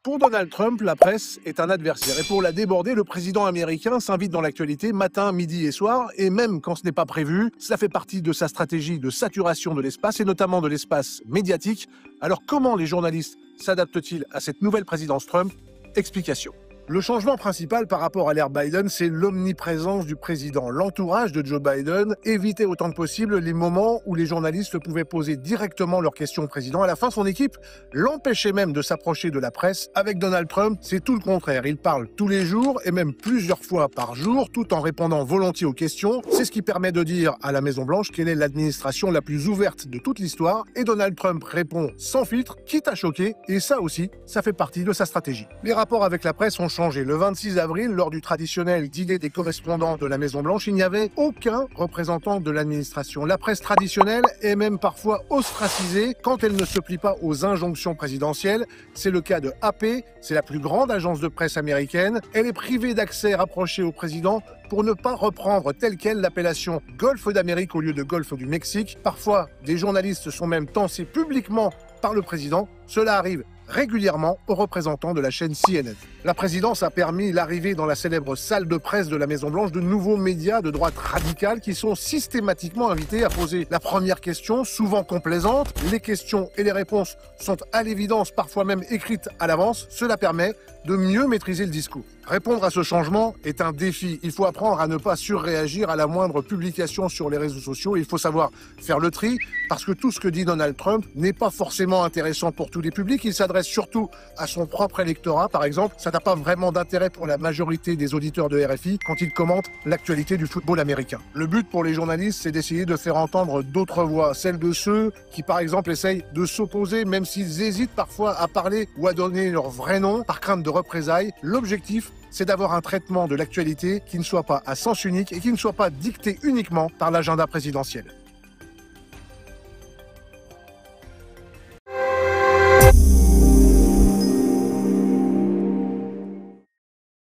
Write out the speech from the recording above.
Pour Donald Trump, la presse est un adversaire. Et pour la déborder, le président américain s'invite dans l'actualité matin, midi et soir. Et même quand ce n'est pas prévu, ça fait partie de sa stratégie de saturation de l'espace, et notamment de l'espace médiatique. Alors comment les journalistes s'adaptent-ils à cette nouvelle présidence Trump? Explication. Le changement principal par rapport à l'ère Biden, c'est l'omniprésence du président. L'entourage de Joe Biden évitait autant que possible les moments où les journalistes pouvaient poser directement leurs questions au président. À la fin, son équipe l'empêchait même de s'approcher de la presse. Avec Donald Trump, c'est tout le contraire. Il parle tous les jours et même plusieurs fois par jour, tout en répondant volontiers aux questions. C'est ce qui permet de dire à la Maison-Blanche qu'elle est l'administration la plus ouverte de toute l'histoire. Et Donald Trump répond sans filtre, quitte à choquer. Et ça aussi, ça fait partie de sa stratégie. Les rapports avec la presse ont changé. Le 26 avril, lors du traditionnel dîner des correspondants de la Maison-Blanche, il n'y avait aucun représentant de l'administration. La presse traditionnelle est même parfois ostracisée quand elle ne se plie pas aux injonctions présidentielles. C'est le cas de AP, c'est la plus grande agence de presse américaine. Elle est privée d'accès rapproché au président pour ne pas reprendre telle quelle l'appellation Golfe d'Amérique au lieu de Golfe du Mexique. Parfois, des journalistes sont même tancés publiquement par le président. Cela arrive régulièrement aux représentants de la chaîne CNN. La présidence a permis l'arrivée dans la célèbre salle de presse de la Maison-Blanche de nouveaux médias de droite radicale qui sont systématiquement invités à poser la première question, souvent complaisante. Les questions et les réponses sont à l'évidence parfois même écrites à l'avance. Cela permet de mieux maîtriser le discours. Répondre à ce changement est un défi. Il faut apprendre à ne pas surréagir à la moindre publication sur les réseaux sociaux. Il faut savoir faire le tri parce que tout ce que dit Donald Trump n'est pas forcément intéressant pour tous les publics. Il s'adresse surtout à son propre électorat. Par exemple, ça n'a pas vraiment d'intérêt pour la majorité des auditeurs de RFI quand il commente l'actualité du football américain. Le but pour les journalistes, c'est d'essayer de faire entendre d'autres voix, celles de ceux qui, par exemple, essayent de s'opposer, même s'ils hésitent parfois à parler ou à donner leur vrai nom par crainte de représailles. L'objectif, c'est d'avoir un traitement de l'actualité qui ne soit pas à sens unique et qui ne soit pas dicté uniquement par l'agenda présidentiel.